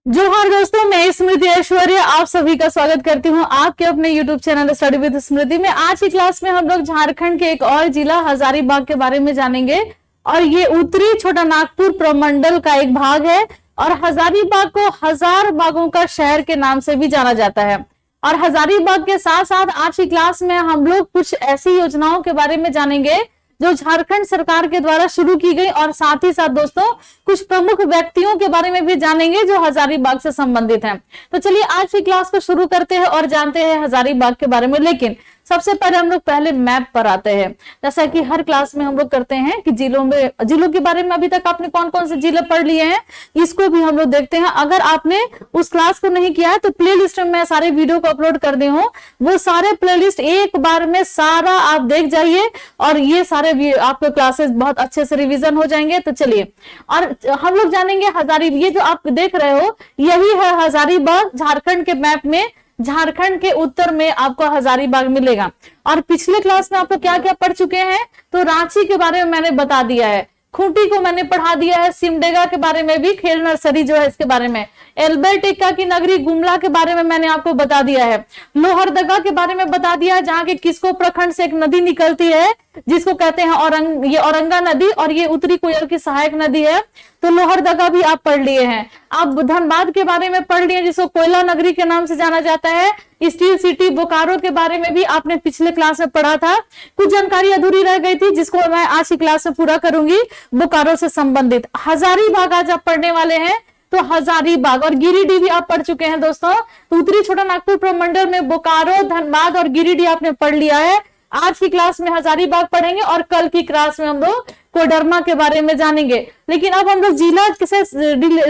जोहार दोस्तों, मैं स्मृति ऐश्वर्य आप सभी का स्वागत करती हूं आपके अपने YouTube चैनल स्टडी विद स्मृति में। आज की क्लास में हम लोग झारखंड के एक और जिला हजारीबाग के बारे में जानेंगे और ये उत्तरी छोटा नागपुर प्रमंडल का एक भाग है और हजारीबाग को हजार बागों का शहर के नाम से भी जाना जाता है। और हजारीबाग के साथ साथ आज की क्लास में हम लोग कुछ ऐसी योजनाओं के बारे में जानेंगे जो झारखंड सरकार के द्वारा शुरू की गई और साथ ही साथ दोस्तों कुछ प्रमुख व्यक्तियों के बारे में भी जानेंगे जो हजारीबाग से संबंधित हैं। तो चलिए आज की क्लास को शुरू करते हैं और जानते हैं हजारीबाग के बारे में। लेकिन सबसे पहले हम लोग पहले मैप पर आते हैं। जैसा कि हर क्लास में हम लोग करते हैं कि जिलों के बारे में अभी तक आपने कौन कौन से जिले पढ़ लिए हैं इसको भी हम लोग देखते हैं। अगर आपने उस क्लास को नहीं किया है तो प्लेलिस्ट में मैं सारे वीडियो को अपलोड कर दी हूँ, वो सारे प्लेलिस्ट एक बार में सारा आप देख जाइए और ये सारे आपके क्लासेस बहुत अच्छे से रिविजन हो जाएंगे। तो चलिए और हम लोग जानेंगे ये जो आप देख रहे हो यही है हजारीबाग। झारखंड के मैप में झारखंड के उत्तर में आपको हजारीबाग मिलेगा। और पिछले क्लास में आप लोग क्या क्या पढ़ चुके हैं तो रांची के बारे में मैंने बता दिया है, खूंटी को मैंने पढ़ा दिया है, सिमडेगा के बारे में भी, खेल नर्सरी जो है इसके बारे में, एल्बर्ट एक्का की नगरी गुमला के बारे में मैंने आपको बता दिया है, लोहरदगा के बारे में बता दिया है जहाँ के किसको प्रखंड से एक नदी निकलती है जिसको कहते हैं ये औरंगा नदी और ये उत्तरी कोयल की सहायक नदी है। तो लोहरदगा भी आप पढ़ लिए हैं। आप धनबाद के बारे में पढ़ लिए जिसको कोयला नगरी के नाम से जाना जाता है। स्टील सिटी बोकारो के बारे में भी आपने पिछले क्लास में पढ़ा था। कुछ जानकारी अधूरी रह गई थी जिसको मैं आज की क्लास में पूरा करूंगी बोकारो से संबंधित। हजारीबाग आज आप पढ़ने वाले हैं तो हजारीबाग और गिरिडीह भी आप पढ़ चुके हैं दोस्तों। तो उत्तरी छोटा नागपुर प्रमंडल में बोकारो, धनबाद और गिरिडीह आपने पढ़ लिया है। आज की क्लास में हजारीबाग पढ़ेंगे और कल की क्लास में हम लोग कोडरमा के बारे में जानेंगे। लेकिन अब हम लोग जिला से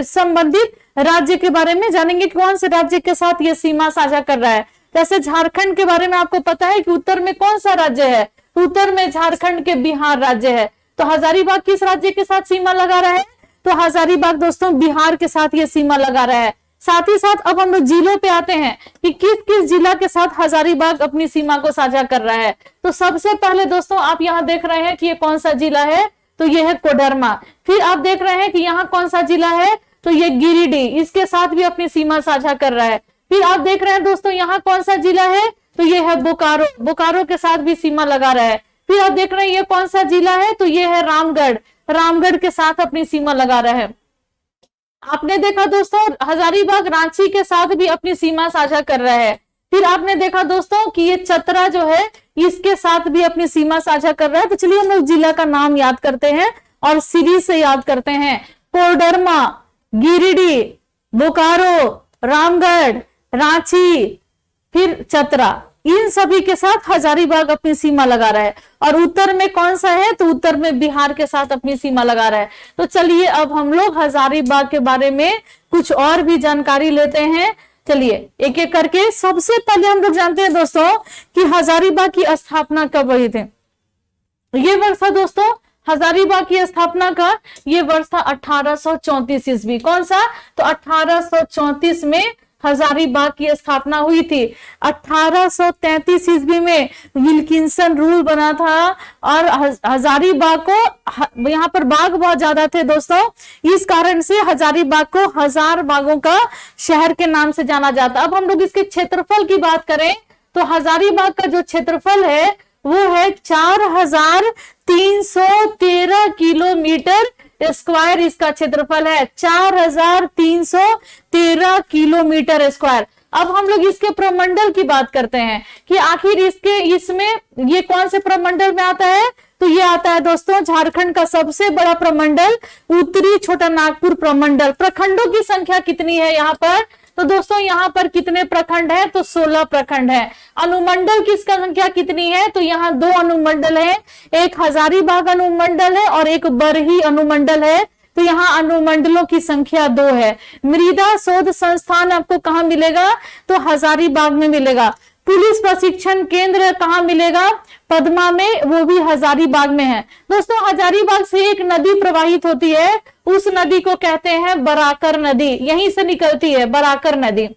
संबंधित राज्य के बारे में जानेंगे, कौन से राज्य के साथ ये सीमा साझा कर रहा है। जैसे झारखंड के बारे में आपको पता है कि उत्तर में कौन सा राज्य है, उत्तर में झारखंड के बिहार राज्य है। तो हजारीबाग किस राज्य के साथ सीमा लगा रहा है तो हजारीबाग दोस्तों बिहार के साथ ये सीमा लगा रहा है। साथ ही साथ अब हम लोग जिलों पे आते हैं कि किस किस जिला के साथ हजारीबाग अपनी सीमा को साझा कर रहा है। तो सबसे पहले दोस्तों आप यहाँ देख रहे हैं कि ये कौन सा जिला है तो ये है कोडरमा। फिर आप देख रहे हैं कि यहाँ कौन सा जिला है तो ये गिरिडीह, इसके साथ भी अपनी सीमा साझा कर रहा है। फिर आप देख रहे हैं दोस्तों यहाँ कौन सा जिला है तो ये है बोकारो, बोकारो के साथ भी सीमा लगा रहा है। फिर आप देख रहे हैं ये कौन सा जिला है तो ये है रामगढ़, रामगढ़ के साथ अपनी सीमा लगा रहा है। आपने देखा दोस्तों हजारीबाग रांची के साथ भी अपनी सीमा साझा कर रहा है। फिर आपने देखा दोस्तों कि ये चतरा जो है इसके साथ भी अपनी सीमा साझा कर रहा है। तो चलिए हम लोग जिला का नाम याद करते हैं और सीरीज से याद करते हैं। कोडरमा, गिरिडीह, बोकारो, रामगढ़, रांची, फिर चतरा, इन सभी के साथ हजारीबाग अपनी सीमा लगा रहा है। और उत्तर में कौन सा है तो उत्तर में बिहार के साथ अपनी सीमा लगा रहा है। तो चलिए अब हम लोग हजारीबाग के बारे में कुछ और भी जानकारी लेते हैं। चलिए एक एक करके। सबसे पहले हम लोग जानते हैं दोस्तों कि हजारीबाग की स्थापना कब हुई थी। ये वर्ष था दोस्तों हजारीबाग की स्थापना का, ये वर्ष था 1834 ईस्वी। कौन सा तो 1834 में हजारीबाग की स्थापना हुई थी। 1833 ईस्वी में विल्किंसन रूल बना था और हजारीबाग को, यहाँ पर बाग बहुत ज्यादा थे दोस्तों, इस कारण से हजारीबाग को हजार बागों का शहर के नाम से जाना जाता। अब हम लोग इसके क्षेत्रफल की बात करें तो हजारीबाग का जो क्षेत्रफल है वो है 4313 किलोमीटर स्क्वायर इसका क्षेत्रफल है, 4313 किलोमीटर स्क्वायर। अब हम लोग इसके प्रमंडल की बात करते हैं कि आखिर इसमें ये कौन से प्रमंडल में आता है तो ये आता है दोस्तों झारखंड का सबसे बड़ा प्रमंडल उत्तरी छोटा नागपुर प्रमंडल। प्रखंडों की संख्या कितनी है यहाँ पर तो दोस्तों यहाँ पर कितने प्रखंड है तो 16 प्रखंड है। अनुमंडल की संख्या कितनी है तो यहाँ 2 अनुमंडल है, एक हजारीबाग अनुमंडल है और एक बरही अनुमंडल है। तो यहाँ अनुमंडलों की संख्या 2 है। मृदा शोध संस्थान आपको कहाँ मिलेगा तो हजारीबाग में मिलेगा। पुलिस प्रशिक्षण केंद्र कहाँ मिलेगा पद्मा में, वो भी हजारीबाग में है। दोस्तों हजारीबाग से एक नदी प्रवाहित होती है, उस नदी को कहते हैं बराकर नदी, यहीं से निकलती है बराकर नदी।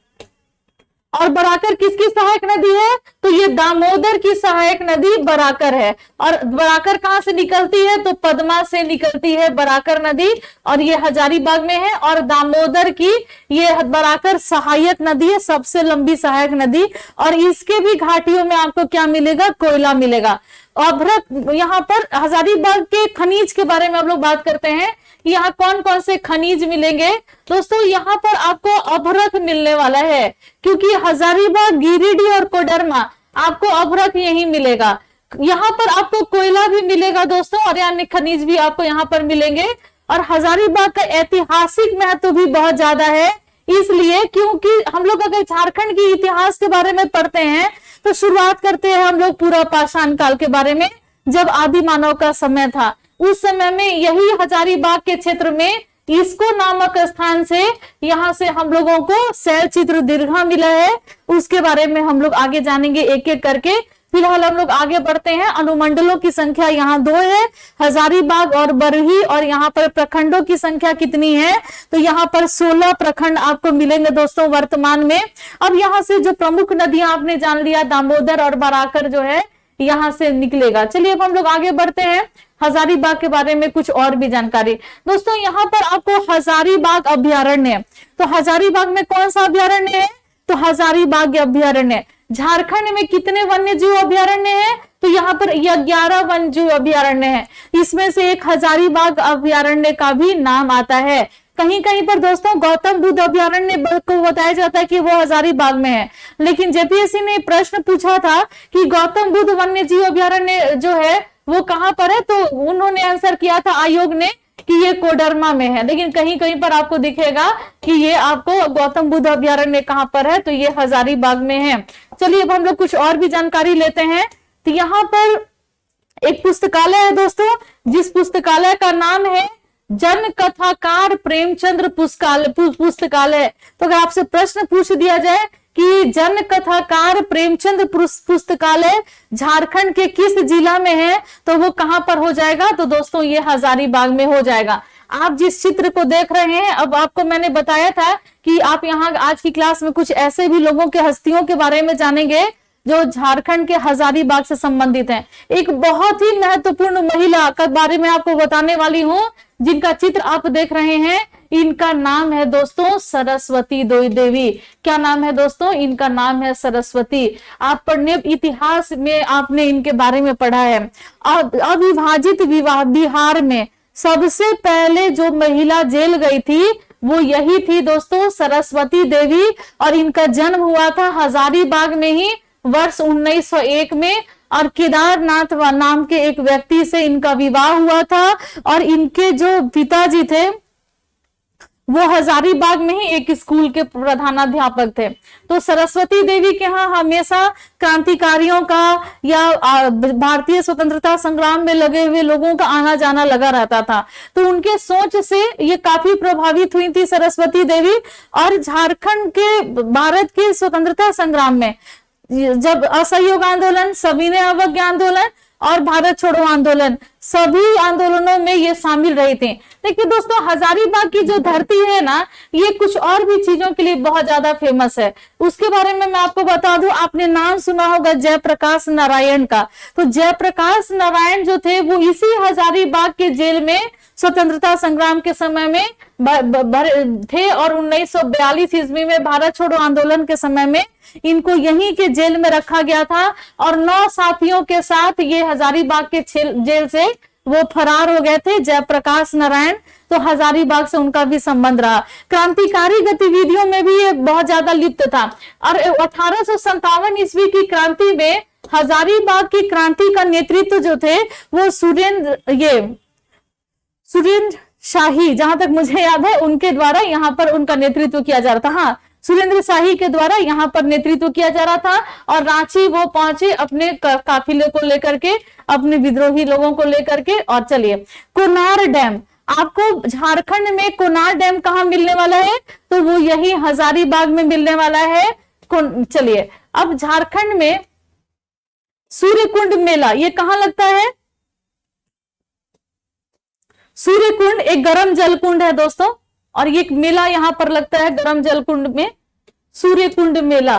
और बराकर किसकी सहायक नदी है? तो ये दामोदर की सहायक नदी बराकर है। और बराकर कहाँ से निकलती है? तो पद्मा से निकलती है बराकर नदी, और ये हजारीबाग में है। और दामोदर की ये बराकर सहायक नदी है, सबसे लंबी सहायक नदी। और इसके भी घाटियों में आपको क्या मिलेगा? कोयला मिलेगा। अभ्रक, यहाँ पर हजारीबाग के खनिज के बारे में हम लोग बात करते हैं। यहाँ कौन कौन से खनिज मिलेंगे दोस्तों? यहाँ पर आपको अभ्रक मिलने वाला है, क्योंकि हजारीबाग, गिरिडीह और कोडरमा आपको अभ्रक यही मिलेगा। यहाँ पर आपको कोयला भी मिलेगा दोस्तों, और अन्य खनिज भी आपको यहाँ पर मिलेंगे। और हजारीबाग का ऐतिहासिक महत्व भी बहुत ज्यादा है, इसलिए क्योंकि हम लोग अगर झारखंड की इतिहास के बारे में पढ़ते हैं तो शुरुआत करते हैं हम लोग पूरा पाषाण काल के बारे में, जब आदि मानव का समय था। उस समय में यही हजारीबाग के क्षेत्र में इसको नामक स्थान से यहाँ से हम लोगों को शैल चित्र दीर्घा मिला है। उसके बारे में हम लोग आगे जानेंगे एक एक करके। फिलहाल हम लोग आगे बढ़ते हैं। अनुमंडलों की संख्या यहाँ 2 है, हजारीबाग और बरही। और यहाँ पर प्रखंडों की संख्या कितनी है? तो यहाँ पर 16 प्रखंड आपको मिलेंगे दोस्तों वर्तमान में। अब यहाँ से जो प्रमुख नदियां आपने जान लिया, दामोदर और बराकर जो है यहाँ से निकलेगा। चलिए अब हम लोग आगे बढ़ते हैं। हजारीबाग के बारे में कुछ और भी जानकारी दोस्तों, यहाँ पर आपको हजारीबाग अभ्यारण्य, तो हजारीबाग में कौन सा अभ्यारण्य है? तो हजारीबाग अभ्यारण्य। झारखंड में कितने वन्य जीव अभ्यारण्य है? तो यहाँ पर 11 वन्य जीव अभ्यारण्य है। इसमें से एक हजारीबाग अभ्यारण्य का भी नाम आता है। कहीं कहीं पर दोस्तों गौतम बुद्ध अभ्यारण्य को बताया जाता है कि वो हजारीबाग में है, लेकिन जेपीएससी ने प्रश्न पूछा था कि गौतम बुद्ध वन्य जीव अभ्यारण्य जो है वो कहाँ पर है, तो उन्होंने आंसर किया था आयोग ने कि ये कोडरमा में है। लेकिन कहीं कहीं पर आपको दिखेगा कि ये आपको गौतम बुद्ध अभ्यारण्य कहाँ पर है, तो ये हजारीबाग में है। चलिए अब हम लोग कुछ और भी जानकारी लेते हैं। तो यहाँ पर एक पुस्तकालय है दोस्तों, जिस पुस्तकालय का नाम है जन कथाकार प्रेमचंद्र पुस्तकालय। तो अगर आपसे प्रश्न पूछ दिया जाए कि जन कथाकार प्रेमचंद पुस्तकालय झारखंड के किस जिला में है, तो वो कहां पर हो जाएगा? तो दोस्तों ये हजारीबाग में हो जाएगा। आप जिस चित्र को देख रहे हैं, अब आपको मैंने बताया था कि आप यहाँ आज की क्लास में कुछ ऐसे भी लोगों के हस्तियों के बारे में जानेंगे जो झारखंड के हजारीबाग से संबंधित हैं। एक बहुत ही महत्वपूर्ण महिला के बारे में आपको बताने वाली हूँ, जिनका चित्र आप देख रहे हैं। इनका नाम है दोस्तों सरस्वती देवी। क्या नाम है दोस्तों? इनका नाम है सरस्वती। आप पढ़ने इतिहास में आपने इनके बारे में पढ़ा है। अविभाजित बिहार में सबसे पहले जो महिला जेल गई थी वो यही थी दोस्तों, सरस्वती देवी। और इनका जन्म हुआ था हजारीबाग में ही वर्ष 1901 में। और केदारनाथ नाम के एक व्यक्ति से इनका विवाह हुआ था। और इनके जो पिताजी थे वो हजारीबाग में ही एक स्कूल के प्रधानाध्यापक थे। तो सरस्वती देवी के यहाँ हमेशा क्रांतिकारियों का या भारतीय स्वतंत्रता संग्राम में लगे हुए लोगों का आना जाना लगा रहता था। तो उनके सोच से ये काफी प्रभावित हुई थी सरस्वती देवी। और झारखंड के भारत के स्वतंत्रता संग्राम में जब असहयोग आंदोलन, सविनय अवज्ञा आंदोलन और भारत छोड़ो आंदोलन, सभी आंदोलनों में ये शामिल रहे थे। देखिए दोस्तों, हजारीबाग की जो धरती है ना, ये कुछ और भी चीजों के लिए बहुत ज्यादा फेमस है। उसके बारे में मैं आपको बता दूं, आपने नाम सुना होगा जयप्रकाश नारायण का। तो जयप्रकाश नारायण जो थे वो इसी हजारीबाग के जेल में स्वतंत्रता संग्राम के समय में थे। और 1942 ईस्वी में भारत छोड़ो आंदोलन के समय में इनको यहीं के जेल में रखा गया था। और 9 साथियों के साथ ये हजारीबाग के जेल से वो फरार हो गए थे, जयप्रकाश नारायण। तो हजारीबाग से उनका भी संबंध रहा। क्रांतिकारी गतिविधियों में भी ये बहुत ज्यादा लिप्त था। और 1857 ईस्वी की क्रांति में हजारीबाग की क्रांति का नेतृत्व जो थे वो सुरेंद्र शाही, जहां तक मुझे याद है, उनके द्वारा यहाँ पर उनका नेतृत्व किया जा रहा था। हाँ, सुरेंद्र शाही के द्वारा यहाँ पर नेतृत्व किया जा रहा था। और रांची वो पहुंचे अपने काफिले को लेकर के, अपने विद्रोही लोगों को लेकर के। और चलिए, कोनार डैम, आपको झारखंड में कोनार डैम कहाँ मिलने वाला है? तो वो यही हजारीबाग में मिलने वाला है। चलिए, अब झारखंड में सूर्यकुंड मेला ये कहाँ लगता है? सूर्यकुंड एक गर्म जल कुंड है दोस्तों, और ये मेला यहाँ पर लगता है गर्म जल कुंड में, सूर्यकुंड मेला।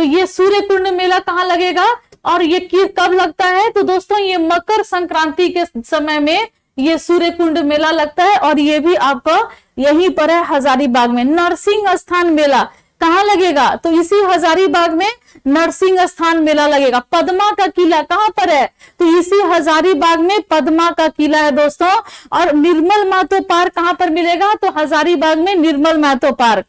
तो ये सूर्य कुंड मेला कहाँ लगेगा और ये कब लगता है? तो दोस्तों ये मकर संक्रांति के समय में ये सूर्य कुंड मेला लगता है और ये भी आपका यहीं पर है हजारीबाग में। नरसिंह स्थान मेला कहाँ लगेगा? तो इसी हजारीबाग में नरसिंह स्थान मेला लगेगा। पद्मा का किला कहाँ पर है? तो इसी हजारीबाग में पद्मा का किला है दोस्तों। और निर्मल महतो पार्क कहाँ पर मिलेगा? तो हजारीबाग में निर्मल महतो पार्क।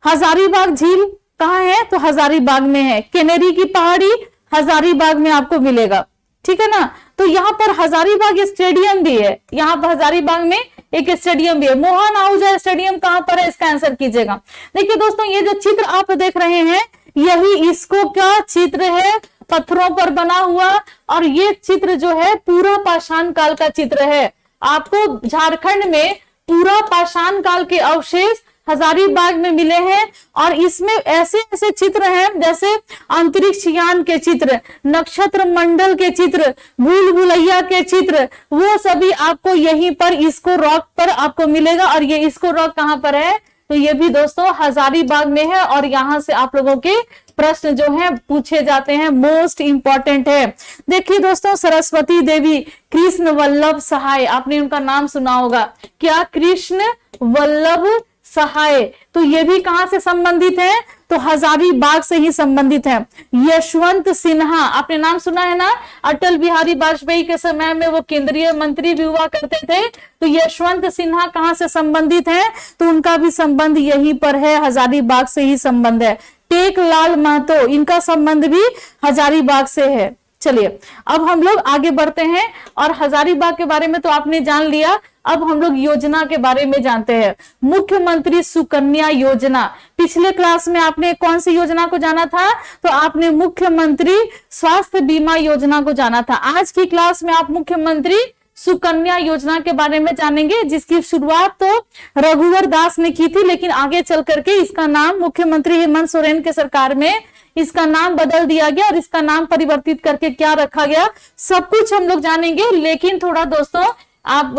हजारीबाग झील कहाँ है? तो हजारीबाग में है। केनेरी की पहाड़ी हजारीबाग में आपको मिलेगा, ठीक है ना। तो यहाँ पर हजारीबाग स्टेडियम भी है, यहाँ पर हजारीबाग में एक स्टेडियम भी है। मोहन आहूजा स्टेडियम कहाँ पर है? इसका आंसर कीजिएगा। देखिए दोस्तों ये जो चित्र आप देख रहे हैं यही इसको का चित्र है, पत्थरों पर बना हुआ। और ये चित्र जो है पूरा पाषाण काल का चित्र है। आपको झारखंड में पूरा पाषाण काल के अवशेष हजारीबाग में मिले हैं और इसमें ऐसे ऐसे चित्र हैं जैसे अंतरिक्ष यान के चित्र, नक्षत्र मंडल के चित्र, भूल भुलैया के चित्र, वो सभी आपको यहीं पर इसको रॉक पर आपको मिलेगा। और ये इसको रॉक कहाँ पर है? तो ये भी दोस्तों हजारीबाग में है और यहाँ से आप लोगों के प्रश्न जो है पूछे जाते हैं, मोस्ट इंपॉर्टेंट है। देखिए दोस्तों सरस्वती देवी कृष्ण वल्लभ सहाय, आपने उनका नाम सुना होगा क्या? कृष्ण वल्लभ सहाय। तो ये भी कहां से संबंधित है? तो हजारीबाग से ही संबंधित है। यशवंत सिन्हा, आपने नाम सुना है ना? अटल बिहारी वाजपेयी के समय में वो केंद्रीय मंत्री भी हुआ करते थे। तो यशवंत सिन्हा कहां से संबंधित है? तो उनका भी संबंध यहीं पर है, हजारीबाग से ही संबंध है। टेकलाल महतो, इनका संबंध भी हजारीबाग से है। चलिए अब हम लोग आगे बढ़ते हैं और हजारीबाग के बारे में तो आपने जान लिया। अब हम लोग योजना के बारे में जानते हैं। मुख्यमंत्री सुकन्या योजना, पिछले क्लास में आपने कौन सी योजना को जाना था? तो आपने मुख्यमंत्री स्वास्थ्य बीमा योजना को जाना था। आज की क्लास में आप मुख्यमंत्री सुकन्या योजना के बारे में जानेंगे, जिसकी शुरुआत तो रघुवर दास ने की थी, लेकिन आगे चल करके इसका नाम मुख्यमंत्री हेमंत सोरेन के सरकार में इसका नाम बदल दिया गया और इसका नाम परिवर्तित करके क्या रखा गया, सब कुछ हम लोग जानेंगे। लेकिन थोड़ा दोस्तों आप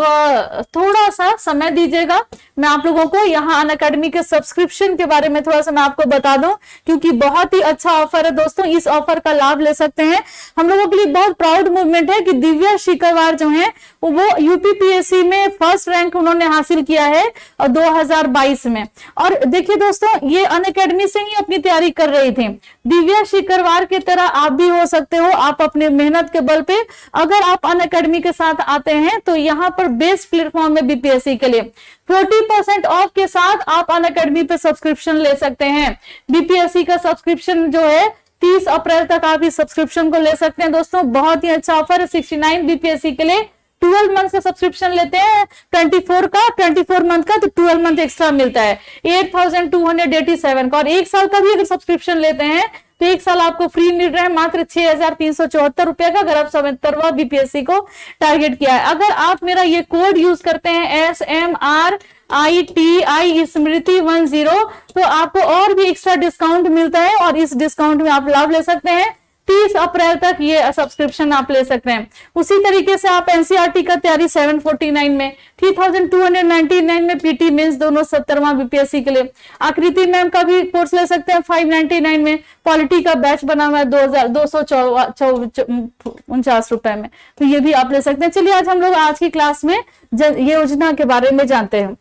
थोड़ा सा समय दीजिएगा, मैं आप लोगों को यहाँ अनअकैडमी के सब्सक्रिप्शन के बारे में थोड़ा सा मैं आपको बता दूं, क्योंकि बहुत ही अच्छा ऑफर है दोस्तों। इस ऑफर का लाभ ले सकते हैं। हम लोगों के लिए बहुत प्राउड मूवमेंट है कि दिव्या शिकरवार जो है वो यूपीपीएससी में फर्स्ट रैंक उन्होंने हासिल किया है 2022 में। और देखिए दोस्तों ये अनअकैडमी से ही अपनी तैयारी कर रही थी। दिव्या शिकरवार की तरह आप भी हो सकते हो। आप अपने मेहनत के बल पे अगर आप अनअकैडमी के साथ आते हैं तो यहाँ पर बेस्ट प्लेटफॉर्म है बीपीएससी के लिए। 40% ऑफ के साथ आप अनअकैडमी पे सब्सक्रिप्शन ले सकते हैं। बीपीएससी का सब्सक्रिप्शन जो है 30 अप्रैल तक आप इस सब्सक्रिप्शन को ले सकते हैं दोस्तों। बहुत ही अच्छा ऑफर है। 69 बीपीएससी के लिए 12 मंथ का सब्सक्रिप्शन लेते हैं 24 मंथ का, तो 12 मंथ एक्स्ट्रा मिलता है 8287 का। और एक साल का भी अगर सब्सक्रिप्शन लेते हैं तो एक साल आपको फ्री मिल रहा है मात्र 6374 रुपए का, अगर आप 77वां बीपीएससी को टारगेट किया है। अगर आप मेरा ये कोड यूज करते हैं SMRITI स्मृति 10, तो आपको और भी एक्स्ट्रा डिस्काउंट मिलता है और इस डिस्काउंट में आप लाभ ले सकते हैं। 30 अप्रैल तक ये सब्सक्रिप्शन आप ले सकते हैं। उसी तरीके से आप एनसीईआरटी का तैयारी 749 में, 3299 में पीटी मेंस दोनों 70वां बीपीएससी के लिए। आकृति मैम का भी कोर्स ले सकते हैं 599 में। पॉलिटी का बैच बना हुआ है 2249 रुपए में, तो ये भी आप ले सकते हैं। चलिए आज हम लोग आज की क्लास में योजना के बारे में जानते हैं।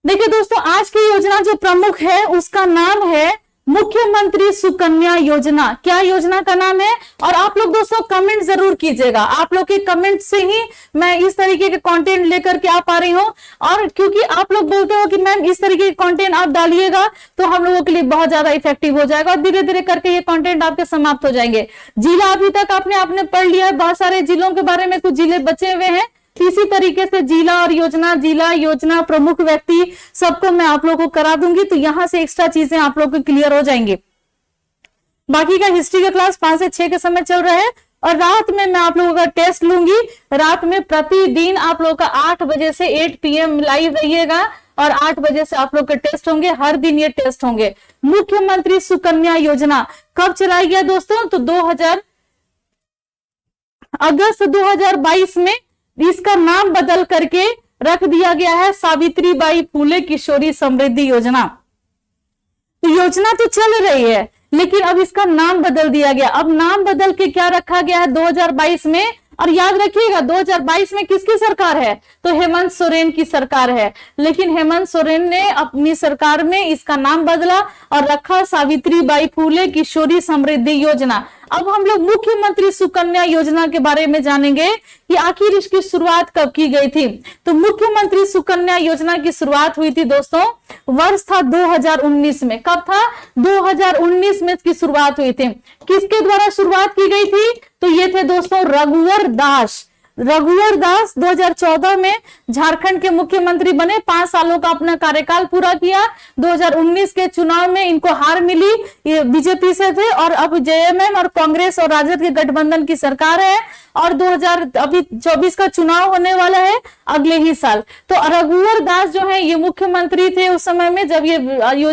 देखिए दोस्तों आज की योजना जो प्रमुख है उसका नाम है मुख्यमंत्री सुकन्या योजना। क्या योजना का नाम है? और आप लोग दोस्तों कमेंट जरूर कीजिएगा। आप लोग के कमेंट से ही मैं इस तरीके के कंटेंट लेकर के आ पा रही हूँ। और क्योंकि आप लोग बोलते हो कि मैम इस तरीके के कंटेंट आप डालिएगा तो हम लोगों के लिए बहुत ज्यादा इफेक्टिव हो जाएगा और धीरे धीरे करके ये कंटेंट आपके समाप्त हो जाएंगे। जिला अभी तक आपने पढ़ लिया है, बहुत सारे जिलों के बारे में, कुछ जिले बचे हुए हैं। इसी तरीके से जिला और जिला योजना प्रमुख व्यक्ति सबको मैं आप लोगों को करा दूंगी, तो यहां से एक्स्ट्रा चीजें आप लोगों को क्लियर हो जाएंगी। बाकी का हिस्ट्री का क्लास 5 से 6 के समय चल रहा है और रात में मैं आप लोगों का टेस्ट लूंगी। रात में प्रतिदिन आप लोगों का 8 बजे से 8 PM लाइव रहिएगा और 8 बजे से आप लोग के टेस्ट होंगे। हर दिन ये टेस्ट होंगे। मुख्यमंत्री सुकन्या योजना कब चलाई गया दोस्तों? तो अगस्त 2022 में इसका नाम बदल करके रख दिया गया है सावित्रीबाई फुले किशोरी समृद्धि योजना। तो योजना तो चल रही है, लेकिन अब इसका नाम बदल दिया गया। अब नाम बदल के क्या रखा गया है 2022 में, और याद रखिएगा 2022 में किसकी सरकार है, तो हेमंत सोरेन की सरकार है। लेकिन हेमंत सोरेन ने अपनी सरकार में इसका नाम बदला और रखा सावित्रीबाई फुले किशोरी समृद्धि योजना। अब हम लोग मुख्यमंत्री सुकन्या योजना के बारे में जानेंगे कि आखिर इसकी शुरुआत कब की गई थी। तो मुख्यमंत्री सुकन्या योजना की शुरुआत हुई थी दोस्तों, वर्ष था 2019 में। कब था, 2019 में इसकी शुरुआत हुई थी। किसके द्वारा शुरुआत की गई थी, तो ये थे दोस्तों रघुवर दास। रघुवर दास 2014 में झारखंड के मुख्यमंत्री बने, 5 सालों का अपना कार्यकाल पूरा किया। 2019 के चुनाव में इनको हार मिली, ये बीजेपी से थे, और अब जेएमएम और कांग्रेस और राजद के गठबंधन की सरकार है। और 2024 का चुनाव होने वाला है अगले ही साल। तो रघुवर दास जो है ये मुख्यमंत्री थे उस समय में जब ये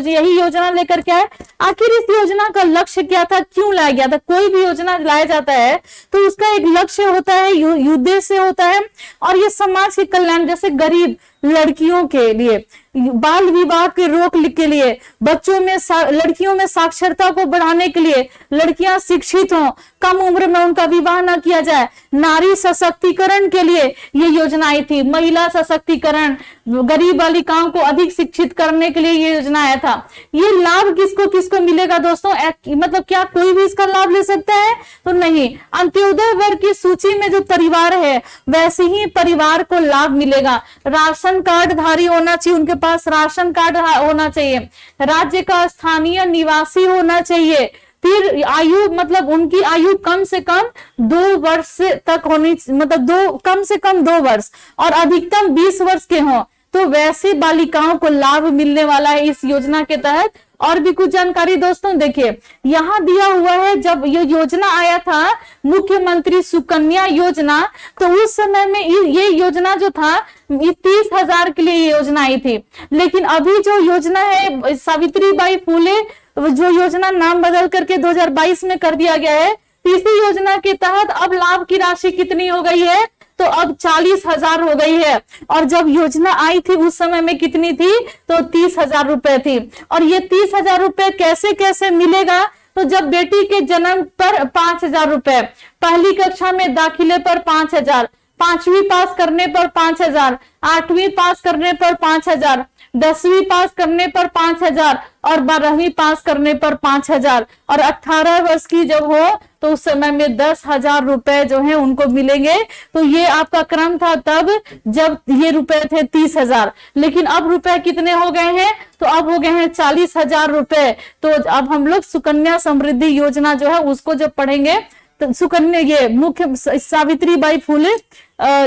यही योजना लेकर के आए। आखिर इस योजना का लक्ष्य क्या था, क्यों लाया गया था। कोई भी योजना लाया जाता है तो उसका एक लक्ष्य होता है, उद्देश्य होता है, और ये समाज के कल्याण, जैसे गरीब लड़कियों के लिए, बाल विवाह के रोक के लिए, बच्चों में लड़कियों में साक्षरता को बढ़ाने के लिए, लड़कियां शिक्षित हों, कम उम्र में उनका विवाह न किया जाए, नारी सशक्तिकरण के लिए ये योजना आई थी। महिला सशक्तिकरण, गरीब बालिकाओं को अधिक शिक्षित करने के लिए ये योजना आया था। ये लाभ किसको किसको मिलेगा दोस्तों, मतलब क्या कोई भी इसका लाभ ले सकता है, तो नहीं। अंत्योदय वर्ग की सूची में जो परिवार है वैसे ही परिवार को लाभ मिलेगा। राशन कार्ड धारी होना चाहिए, उनके पास राशन कार्ड होना चाहिए, राज्य का स्थानीय निवासी होना चाहिए, फिर आयु मतलब उनकी आयु कम से कम 2 वर्ष तक होनी, मतलब कम से कम 2 वर्ष और अधिकतम 20 वर्ष के हों, तो वैसे बालिकाओं को लाभ मिलने वाला है इस योजना के तहत। और भी कुछ जानकारी दोस्तों देखिए यहाँ दिया हुआ है। जब ये योजना आया था मुख्यमंत्री सुकन्या योजना, तो उस समय में ये योजना जो था ये 30,000 के लिए ये योजना आई थी। लेकिन अभी जो योजना है सावित्रीबाई फुले जो योजना नाम बदल करके 2022 में कर दिया गया है, तीसरी योजना के तहत अब लाभ की राशि कितनी हो गई है, तो अब 40,000 हो गई है। और जब योजना आई थी उस समय में कितनी थी, तो 30,000 रुपए थी। और ये 30,000 रुपए कैसे कैसे मिलेगा, तो जब बेटी के जन्म पर 5,000 रुपए, पहली कक्षा में दाखिले पर 5,000, 5वीं पास करने पर 5,000, 8वीं पास करने पर 5,000, 10वीं पास करने पर 5,000 और 12वीं पास करने पर 5,000, और 18 वर्ष की जब हो तो उस समय में 10,000 रुपए जो है उनको मिलेंगे। तो ये आपका क्रम था तब जब ये रुपए थे 30,000, लेकिन अब रुपए कितने हो गए हैं, तो अब हो गए हैं 40,000 रुपए। तो अब हम लोग सुकन्या समृद्धि योजना जो है उसको जब पढ़ेंगे तो सुकन्या ये मुख्य सावित्रीबाई फुले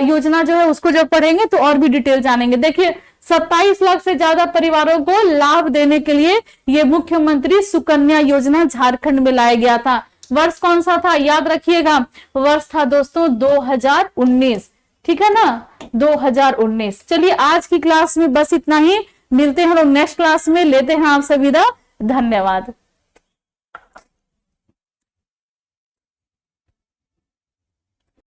योजना जो है उसको जब पढ़ेंगे तो और भी डिटेल जानेंगे। देखिए 27 लाख से ज्यादा परिवारों को लाभ देने के लिए ये मुख्यमंत्री सुकन्या योजना झारखंड में लाया गया था। वर्ष कौन सा था, याद रखिएगा, वर्ष था दोस्तों 2019। ठीक है ना, 2019। चलिए आज की क्लास में बस इतना ही, मिलते हैं हम लोग नेक्स्ट क्लास में, लेते हैं आप सभी विदा, धन्यवाद।